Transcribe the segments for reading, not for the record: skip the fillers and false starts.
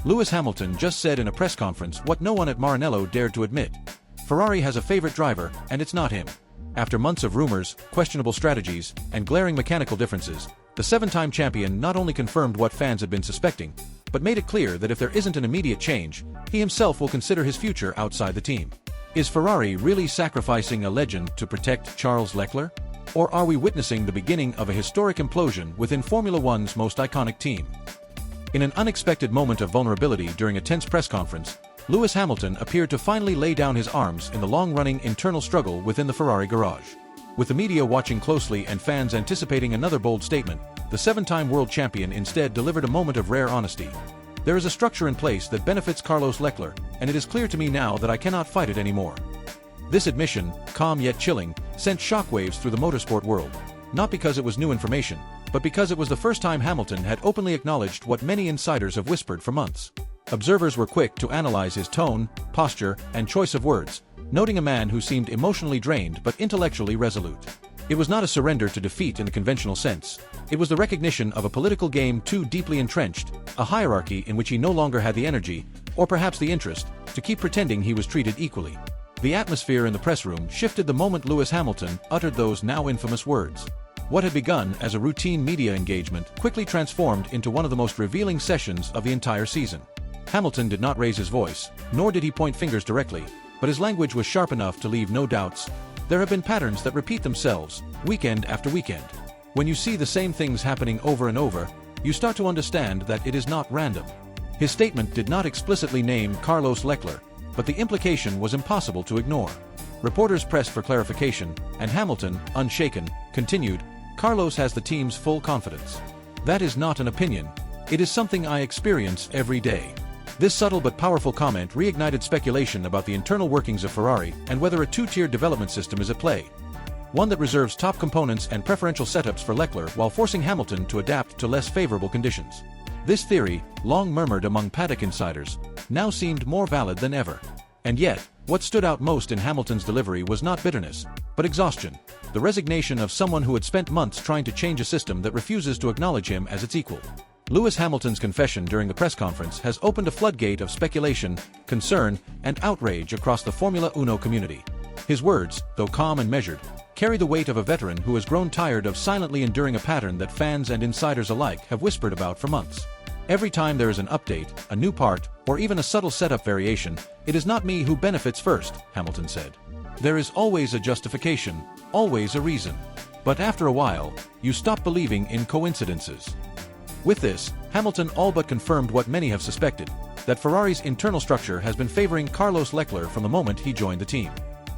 Lewis Hamilton just said in a press conference what no one at Maranello dared to admit. Ferrari has a favorite driver, and it's not him. After months of rumors, questionable strategies, and glaring mechanical differences, the seven-time champion not only confirmed what fans had been suspecting, but made it clear that if there isn't an immediate change, he himself will consider his future outside the team. Is Ferrari really sacrificing a legend to protect Charles Leclerc? Or are we witnessing the beginning of a historic implosion within Formula One's most iconic team? In an unexpected moment of vulnerability during a tense press conference, Lewis Hamilton appeared to finally lay down his arms in the long-running internal struggle within the Ferrari garage. With the media watching closely and fans anticipating another bold statement, the seven-time world champion instead delivered a moment of rare honesty. There is a structure in place that benefits Carlos Leclerc, and it is clear to me now that I cannot fight it anymore. This admission, calm yet chilling, sent shockwaves through the motorsport world, not because it was new information, but because it was the first time Hamilton had openly acknowledged what many insiders have whispered for months. Observers were quick to analyze his tone, posture, and choice of words, noting a man who seemed emotionally drained but intellectually resolute. It was not a surrender to defeat in the conventional sense. It was the recognition of a political game too deeply entrenched, a hierarchy in which he no longer had the energy, or perhaps the interest, to keep pretending he was treated equally. The atmosphere in the press room shifted the moment Lewis Hamilton uttered those now infamous words. What had begun as a routine media engagement quickly transformed into one of the most revealing sessions of the entire season. Hamilton did not raise his voice, nor did he point fingers directly, but his language was sharp enough to leave no doubts. There have been patterns that repeat themselves, weekend after weekend. When you see the same things happening over and over, you start to understand that it is not random. His statement did not explicitly name Carlos Leclerc, but the implication was impossible to ignore. Reporters pressed for clarification, and Hamilton, unshaken, continued, "Carlos has the team's full confidence. That is not an opinion. It is something I experience every day." This subtle but powerful comment reignited speculation about the internal workings of Ferrari and whether a two-tiered development system is at play. One that reserves top components and preferential setups for Leclerc while forcing Hamilton to adapt to less favorable conditions. This theory, long murmured among paddock insiders, now seemed more valid than ever. And yet, what stood out most in Hamilton's delivery was not bitterness, but exhaustion, the resignation of someone who had spent months trying to change a system that refuses to acknowledge him as its equal. Lewis Hamilton's confession during the press conference has opened a floodgate of speculation, concern, and outrage across the Formula Uno community. His words, though calm and measured, carry the weight of a veteran who has grown tired of silently enduring a pattern that fans and insiders alike have whispered about for months. Every time there is an update, a new part, or even a subtle setup variation, it is not me who benefits first, Hamilton said. There is always a justification, always a reason. But after a while, you stop believing in coincidences. With this, Hamilton all but confirmed what many have suspected, that Ferrari's internal structure has been favoring Carlos Leclerc from the moment he joined the team.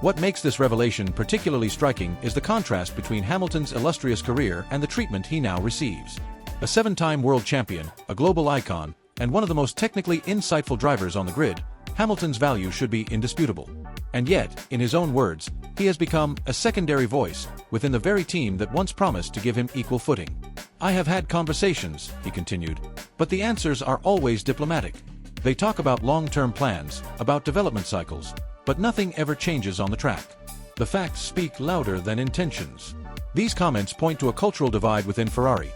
What makes this revelation particularly striking is the contrast between Hamilton's illustrious career and the treatment he now receives. A seven-time world champion, a global icon, and one of the most technically insightful drivers on the grid, Hamilton's value should be indisputable. And yet, in his own words, he has become a secondary voice within the very team that once promised to give him equal footing. "I have had conversations," he continued, "but the answers are always diplomatic. They talk about long-term plans, about development cycles, but nothing ever changes on the track. The facts speak louder than intentions." These comments point to a cultural divide within Ferrari,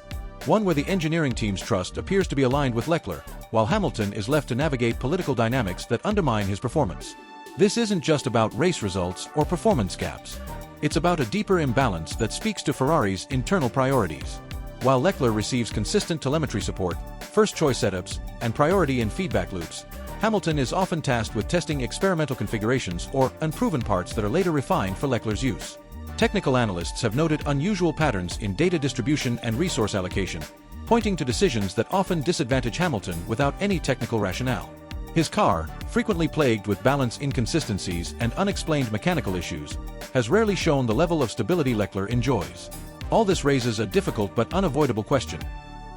one where the engineering team's trust appears to be aligned with Leclerc, while Hamilton is left to navigate political dynamics that undermine his performance. This isn't just about race results or performance gaps. It's about a deeper imbalance that speaks to Ferrari's internal priorities. While Leclerc receives consistent telemetry support, first-choice setups, and priority in feedback loops, Hamilton is often tasked with testing experimental configurations or unproven parts that are later refined for Leclerc's use. Technical analysts have noted unusual patterns in data distribution and resource allocation, pointing to decisions that often disadvantage Hamilton without any technical rationale. His car, frequently plagued with balance inconsistencies and unexplained mechanical issues, has rarely shown the level of stability Leclerc enjoys. All this raises a difficult but unavoidable question.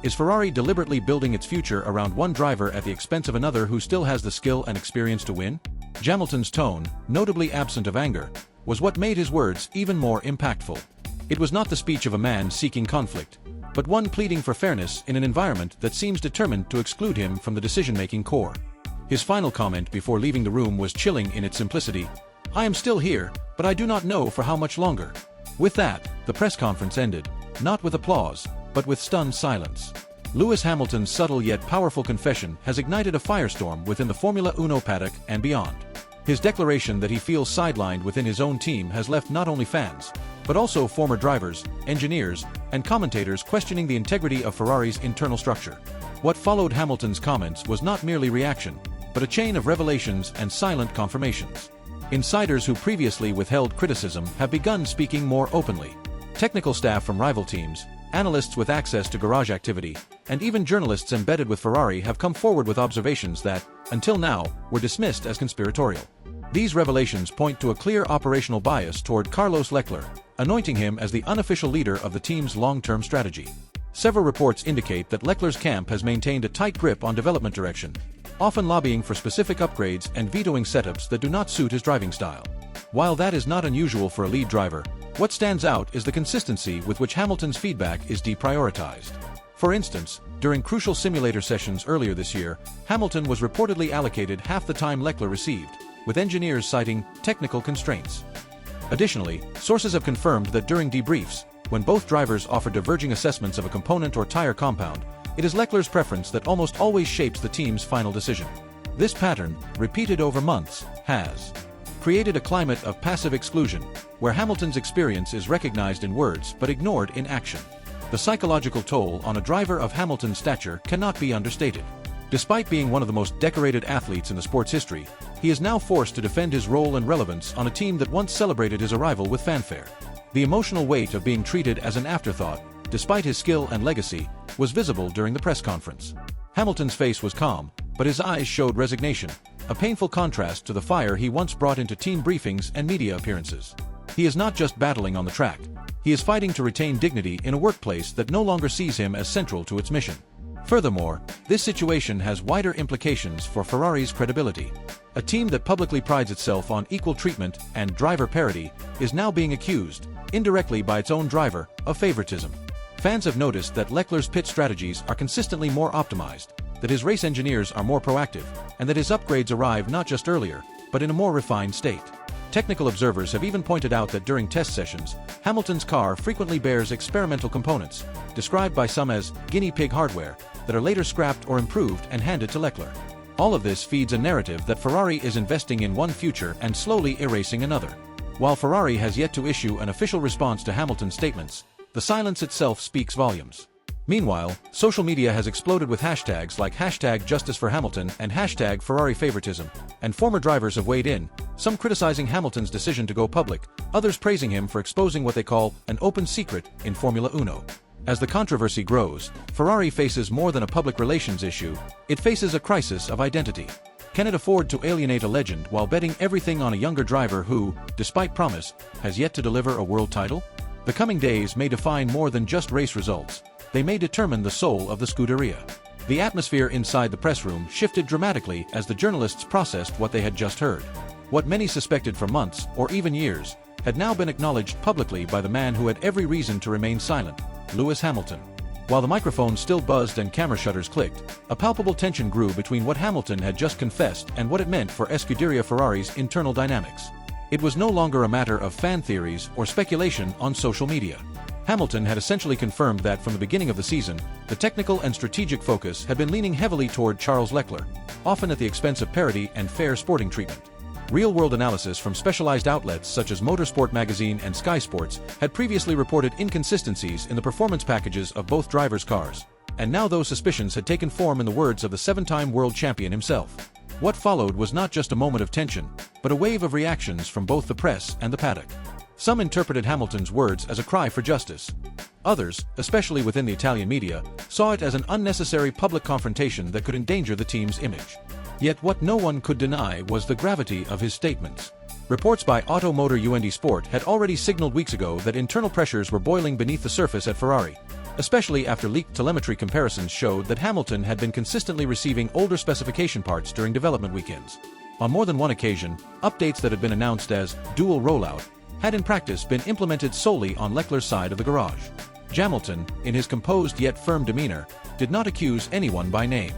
Is Ferrari deliberately building its future around one driver at the expense of another who still has the skill and experience to win? Hamilton's tone, notably absent of anger, was what made his words even more impactful. It was not the speech of a man seeking conflict, but one pleading for fairness in an environment that seems determined to exclude him from the decision-making core. His final comment before leaving the room was chilling in its simplicity. "I am still here, but I do not know for how much longer." With that, the press conference ended, not with applause, but with stunned silence. Lewis Hamilton's subtle yet powerful confession has ignited a firestorm within the Formula Uno paddock and beyond. His declaration that he feels sidelined within his own team has left not only fans, but also former drivers, engineers, and commentators questioning the integrity of Ferrari's internal structure. What followed Hamilton's comments was not merely reaction, but a chain of revelations and silent confirmations. Insiders who previously withheld criticism have begun speaking more openly. Technical staff from rival teams, analysts with access to garage activity, and even journalists embedded with Ferrari have come forward with observations that, until now, were dismissed as conspiratorial. These revelations point to a clear operational bias toward Carlos Leclerc, anointing him as the unofficial leader of the team's long-term strategy. Several reports indicate that Leclerc's camp has maintained a tight grip on development direction, often lobbying for specific upgrades and vetoing setups that do not suit his driving style. While that is not unusual for a lead driver, what stands out is the consistency with which Hamilton's feedback is deprioritized. For instance, during crucial simulator sessions earlier this year, Hamilton was reportedly allocated half the time Leclerc received, with engineers citing technical constraints. Additionally, sources have confirmed that during debriefs, when both drivers offer diverging assessments of a component or tire compound, it is Leclerc's preference that almost always shapes the team's final decision. This pattern, repeated over months, has created a climate of passive exclusion, where Hamilton's experience is recognized in words but ignored in action. The psychological toll on a driver of Hamilton's stature cannot be understated. Despite being one of the most decorated athletes in the sport's history, he is now forced to defend his role and relevance on a team that once celebrated his arrival with fanfare. The emotional weight of being treated as an afterthought, despite his skill and legacy, was visible during the press conference. Hamilton's face was calm, but his eyes showed resignation, a painful contrast to the fire he once brought into team briefings and media appearances. He is not just battling on the track, he is fighting to retain dignity in a workplace that no longer sees him as central to its mission. Furthermore, this situation has wider implications for Ferrari's credibility. A team that publicly prides itself on equal treatment and driver parity is now being accused, indirectly by its own driver, of favoritism. Fans have noticed that Leclerc's pit strategies are consistently more optimized, that his race engineers are more proactive, and that his upgrades arrive not just earlier, but in a more refined state. Technical observers have even pointed out that during test sessions, Hamilton's car frequently bears experimental components, described by some as guinea pig hardware, that are later scrapped or improved and handed to Leclerc. All of this feeds a narrative that Ferrari is investing in one future and slowly erasing another. While Ferrari has yet to issue an official response to Hamilton's statements, the silence itself speaks volumes. Meanwhile, social media has exploded with hashtags like #JusticeForHamilton and #FerrariFavoritism, and former drivers have weighed in, some criticizing Hamilton's decision to go public, others praising him for exposing what they call an open secret in Formula Uno. As the controversy grows, Ferrari faces more than a public relations issue, it faces a crisis of identity. Can it afford to alienate a legend while betting everything on a younger driver who, despite promise, has yet to deliver a world title? The coming days may define more than just race results. They may determine the soul of the Scuderia. The atmosphere inside the press room shifted dramatically as the journalists processed what they had just heard. What many suspected for months, or even years, had now been acknowledged publicly by the man who had every reason to remain silent, Lewis Hamilton. While the microphone still buzzed and camera shutters clicked, a palpable tension grew between what Hamilton had just confessed and what it meant for Scuderia Ferrari's internal dynamics. It was no longer a matter of fan theories or speculation on social media. Hamilton had essentially confirmed that from the beginning of the season, the technical and strategic focus had been leaning heavily toward Charles Leclerc, often at the expense of parity and fair sporting treatment. Real-world analysis from specialized outlets such as Motorsport Magazine and Sky Sports had previously reported inconsistencies in the performance packages of both drivers' cars, and now those suspicions had taken form in the words of the seven-time world champion himself. What followed was not just a moment of tension, but a wave of reactions from both the press and the paddock. Some interpreted Hamilton's words as a cry for justice. Others, especially within the Italian media, saw it as an unnecessary public confrontation that could endanger the team's image. Yet what no one could deny was the gravity of his statements. Reports by Automotor UND Sport had already signaled weeks ago that internal pressures were boiling beneath the surface at Ferrari, especially after leaked telemetry comparisons showed that Hamilton had been consistently receiving older specification parts during development weekends. On more than one occasion, updates that had been announced as dual rollout had in practice been implemented solely on Leclerc's side of the garage. Hamilton, in his composed yet firm demeanor, did not accuse anyone by name.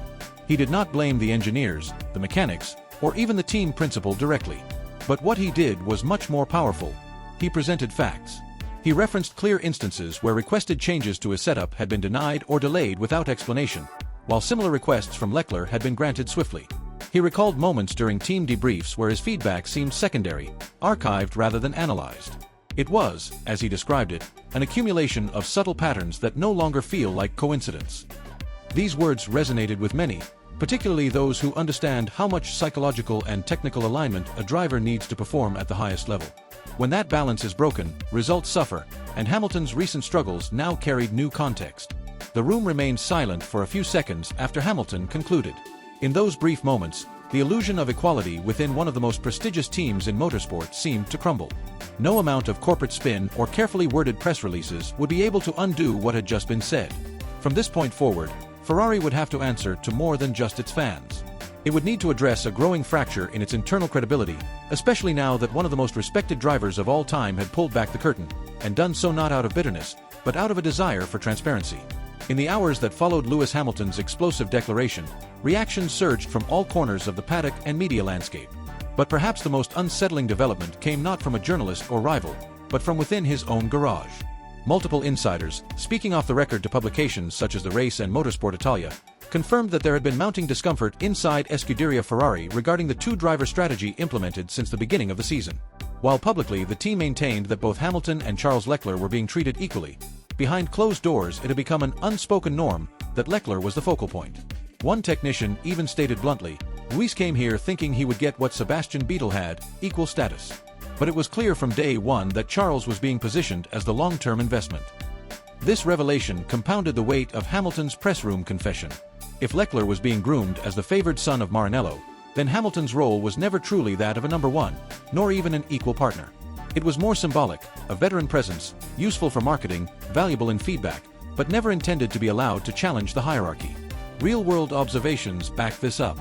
He did not blame the engineers, the mechanics, or even the team principal directly. But what he did was much more powerful. He presented facts. He referenced clear instances where requested changes to his setup had been denied or delayed without explanation, while similar requests from Leclerc had been granted swiftly. He recalled moments during team debriefs where his feedback seemed secondary, archived rather than analyzed. It was, as he described it, an accumulation of subtle patterns that no longer feel like coincidence. These words resonated with many, particularly those who understand how much psychological and technical alignment a driver needs to perform at the highest level. When that balance is broken, results suffer, and Hamilton's recent struggles now carried new context. The room remained silent for a few seconds after Hamilton concluded. In those brief moments, the illusion of equality within one of the most prestigious teams in motorsport seemed to crumble. No amount of corporate spin or carefully worded press releases would be able to undo what had just been said. From this point forward, Ferrari would have to answer to more than just its fans. It would need to address a growing fracture in its internal credibility, especially now that one of the most respected drivers of all time had pulled back the curtain, and done so not out of bitterness, but out of a desire for transparency. In the hours that followed Lewis Hamilton's explosive declaration, reactions surged from all corners of the paddock and media landscape. But perhaps the most unsettling development came not from a journalist or rival, but from within his own garage. Multiple insiders, speaking off the record to publications such as The Race and Motorsport Italia, confirmed that there had been mounting discomfort inside Scuderia Ferrari regarding the two-driver strategy implemented since the beginning of the season. While publicly the team maintained that both Hamilton and Charles Leclerc were being treated equally, behind closed doors it had become an unspoken norm that Leclerc was the focal point. One technician even stated bluntly, "Luis came here thinking he would get what Sebastian Vettel had, equal status." But it was clear from day one that Charles was being positioned as the long-term investment. This revelation compounded the weight of Hamilton's press room confession. If Leclerc was being groomed as the favored son of Maranello, then Hamilton's role was never truly that of a number one, nor even an equal partner. It was more symbolic, a veteran presence, useful for marketing, valuable in feedback, but never intended to be allowed to challenge the hierarchy. Real-world observations back this up.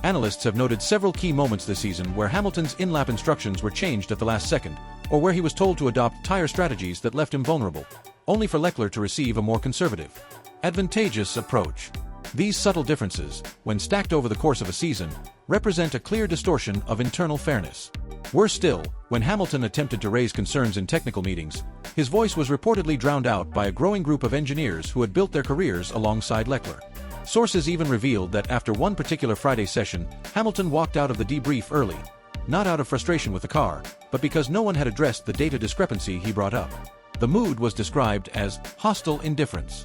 Analysts have noted several key moments this season where Hamilton's in-lap instructions were changed at the last second, or where he was told to adopt tire strategies that left him vulnerable, only for Leclerc to receive a more conservative, advantageous approach. These subtle differences, when stacked over the course of a season, represent a clear distortion of internal fairness. Worse still, when Hamilton attempted to raise concerns in technical meetings, his voice was reportedly drowned out by a growing group of engineers who had built their careers alongside Leclerc. Sources even revealed that after one particular Friday session, Hamilton walked out of the debrief early, not out of frustration with the car, but because no one had addressed the data discrepancy he brought up. The mood was described as hostile indifference.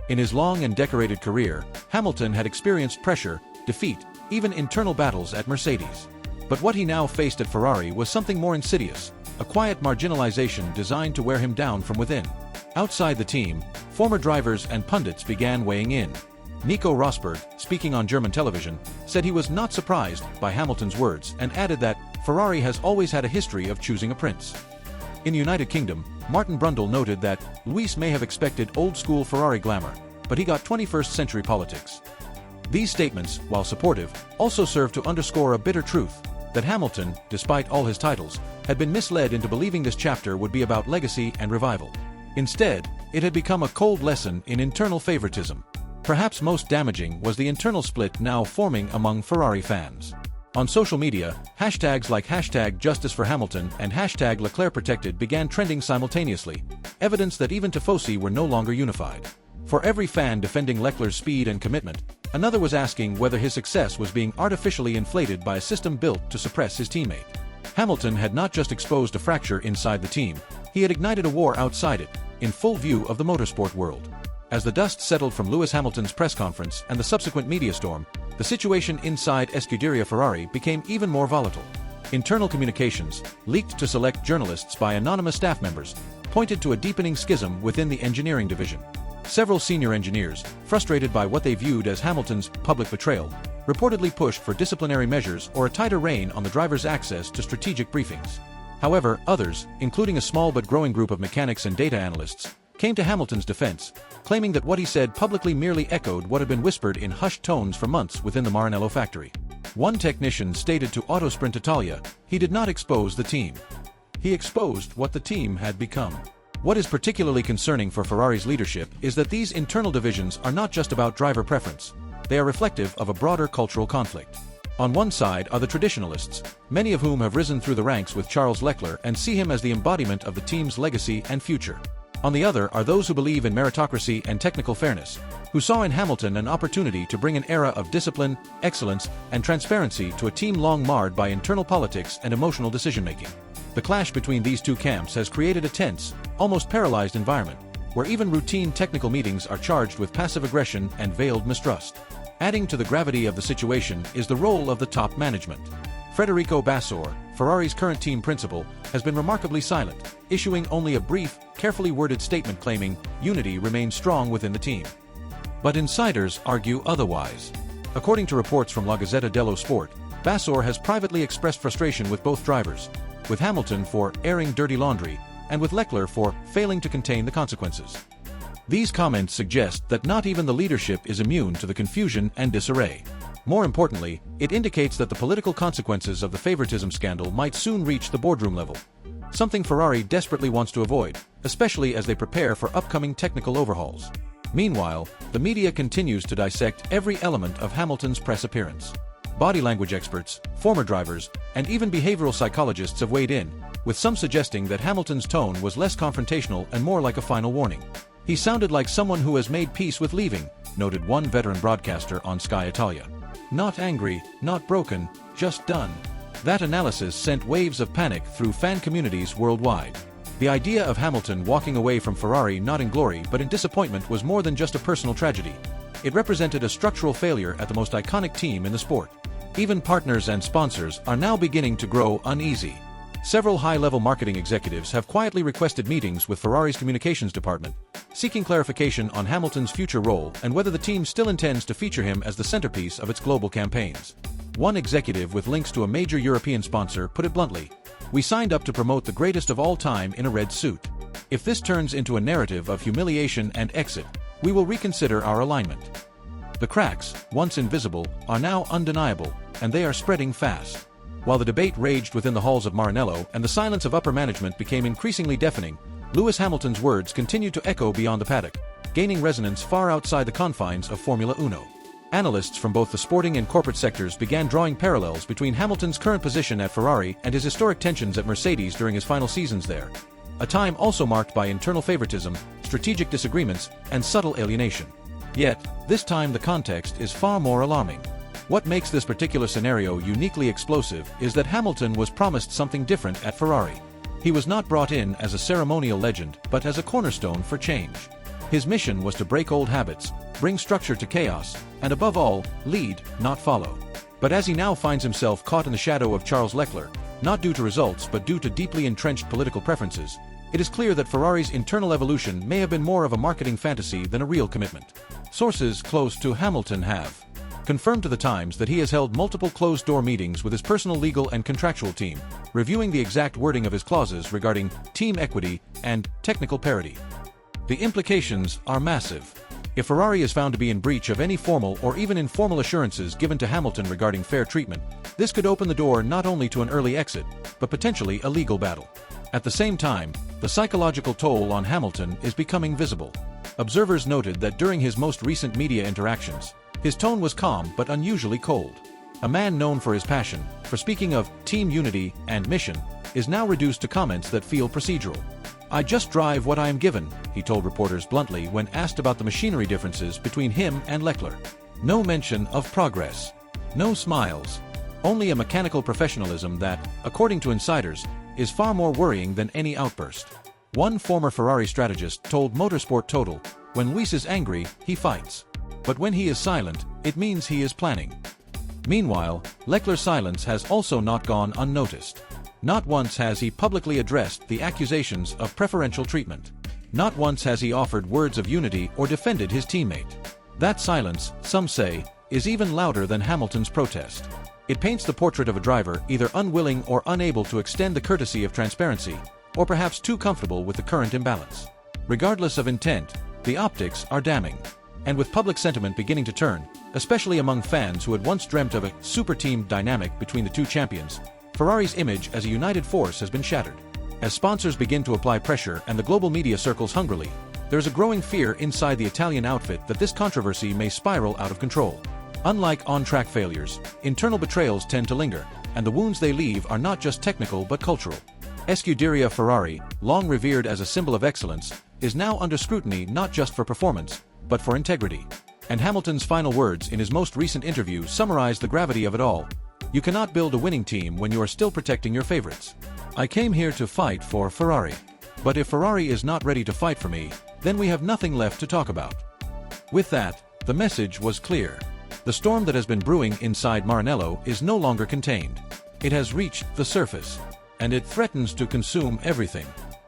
In his long and decorated career, Hamilton had experienced pressure, defeat, even internal battles at Mercedes. But what he now faced at Ferrari was something more insidious, a quiet marginalization designed to wear him down from within. Outside the team, former drivers and pundits began weighing in. Nico Rosberg, speaking on German television, said he was not surprised by Hamilton's words and added that Ferrari has always had a history of choosing a prince. In the United Kingdom, Martin Brundle noted that Luis may have expected old-school Ferrari glamour, but he got 21st-century politics. These statements, while supportive, also serve to underscore a bitter truth, that Hamilton, despite all his titles, had been misled into believing this chapter would be about legacy and revival. Instead, it had become a cold lesson in internal favoritism. Perhaps most damaging was the internal split now forming among Ferrari fans. On social media, hashtags like #JusticeForHamilton and #LeclercProtected began trending simultaneously, evidence that even Tifosi were no longer unified. For every fan defending Leclerc's speed and commitment, another was asking whether his success was being artificially inflated by a system built to suppress his teammate. Hamilton had not just exposed a fracture inside the team, he had ignited a war outside it, in full view of the motorsport world. As the dust settled from Lewis Hamilton's press conference and the subsequent media storm, the situation inside Scuderia Ferrari became even more volatile. Internal communications, leaked to select journalists by anonymous staff members, pointed to a deepening schism within the engineering division. Several senior engineers, frustrated by what they viewed as Hamilton's public betrayal, reportedly pushed for disciplinary measures or a tighter rein on the driver's access to strategic briefings. However, others, including a small but growing group of mechanics and data analysts, came to Hamilton's defense, claiming that what he said publicly merely echoed what had been whispered in hushed tones for months within the Maranello factory. One technician stated to Autosprint Italia, he did not expose the team. He exposed what the team had become. What is particularly concerning for Ferrari's leadership is that these internal divisions are not just about driver preference. They are reflective of a broader cultural conflict. On one side are the traditionalists, many of whom have risen through the ranks with Charles Leclerc and see him as the embodiment of the team's legacy and future. On the other are those who believe in meritocracy and technical fairness, who saw in Hamilton an opportunity to bring an era of discipline, excellence, and transparency to a team long marred by internal politics and emotional decision-making. The clash between these two camps has created a tense, almost paralyzed environment, where even routine technical meetings are charged with passive aggression and veiled mistrust. Adding to the gravity of the situation is the role of the top management. Federico Bassor, Ferrari's current team principal, has been remarkably silent, issuing only a brief, carefully worded statement claiming unity remains strong within the team. But insiders argue otherwise. According to reports from La Gazzetta dello Sport, Bassor has privately expressed frustration with both drivers, with Hamilton for airing dirty laundry and with Leclerc for failing to contain the consequences. These comments suggest that not even the leadership is immune to the confusion and disarray. More importantly, it indicates that the political consequences of the favoritism scandal might soon reach the boardroom level, something Ferrari desperately wants to avoid, especially as they prepare for upcoming technical overhauls. Meanwhile, the media continues to dissect every element of Hamilton's press appearance. Body language experts, former drivers, and even behavioral psychologists have weighed in, with some suggesting that Hamilton's tone was less confrontational and more like a final warning. He sounded like someone who has made peace with leaving, noted one veteran broadcaster on Sky Italia. Not angry, not broken, just done. That analysis sent waves of panic through fan communities worldwide. The idea of Hamilton walking away from Ferrari not in glory but in disappointment was more than just a personal tragedy. It represented a structural failure at the most iconic team in the sport. Even partners and sponsors are now beginning to grow uneasy. Several high-level marketing executives have quietly requested meetings with Ferrari's communications department, seeking clarification on Hamilton's future role and whether the team still intends to feature him as the centerpiece of its global campaigns. One executive with links to a major European sponsor put it bluntly, "We signed up to promote the greatest of all time in a red suit. If this turns into a narrative of humiliation and exit, we will reconsider our alignment." The cracks, once invisible, are now undeniable, and they are spreading fast. While the debate raged within the halls of Maranello and the silence of upper management became increasingly deafening, Lewis Hamilton's words continued to echo beyond the paddock, gaining resonance far outside the confines of Formula Uno. Analysts from both the sporting and corporate sectors began drawing parallels between Hamilton's current position at Ferrari and his historic tensions at Mercedes during his final seasons there, a time also marked by internal favoritism, strategic disagreements, and subtle alienation. Yet, this time the context is far more alarming. What makes this particular scenario uniquely explosive is that Hamilton was promised something different at Ferrari. He was not brought in as a ceremonial legend, but as a cornerstone for change. His mission was to break old habits, bring structure to chaos, and above all, lead, not follow. But as he now finds himself caught in the shadow of Charles Leclerc, not due to results but due to deeply entrenched political preferences, it is clear that Ferrari's internal evolution may have been more of a marketing fantasy than a real commitment. Sources close to Hamilton have confirmed to the Times that he has held multiple closed-door meetings with his personal legal and contractual team, reviewing the exact wording of his clauses regarding team equity and technical parity. The implications are massive. If Ferrari is found to be in breach of any formal or even informal assurances given to Hamilton regarding fair treatment, this could open the door not only to an early exit, but potentially a legal battle. At the same time, the psychological toll on Hamilton is becoming visible. Observers noted that during his most recent media interactions, his tone was calm but unusually cold. A man known for his passion, for speaking of team unity and mission, is now reduced to comments that feel procedural. "I just drive what I am given," he told reporters bluntly when asked about the machinery differences between him and Leclerc. No mention of progress. No smiles. Only a mechanical professionalism that, according to insiders, is far more worrying than any outburst. One former Ferrari strategist told Motorsport Total, "When Luis is angry, he fights. But when he is silent, it means he is planning." Meanwhile, Leclerc's silence has also not gone unnoticed. Not once has he publicly addressed the accusations of preferential treatment. Not once has he offered words of unity or defended his teammate. That silence, some say, is even louder than Hamilton's protest. It paints the portrait of a driver either unwilling or unable to extend the courtesy of transparency, or perhaps too comfortable with the current imbalance. Regardless of intent, the optics are damning. And with public sentiment beginning to turn, especially among fans who had once dreamt of a super team dynamic between the two champions, Ferrari's image as a united force has been shattered. As sponsors begin to apply pressure and the global media circles hungrily, there is a growing fear inside the Italian outfit that this controversy may spiral out of control. Unlike on-track failures, internal betrayals tend to linger, and the wounds they leave are not just technical but cultural. Scuderia Ferrari, long revered as a symbol of excellence, is now under scrutiny not just for performance, but for integrity. And Hamilton's final words in his most recent interview summarize the gravity of it all. You cannot build a winning team when you are still protecting your favorites. I came here to fight for Ferrari. But if Ferrari is not ready to fight for me, then we have nothing left to talk about. With that, the message was clear. The storm that has been brewing inside Maranello is no longer contained. It has reached the surface, and it threatens to consume everything.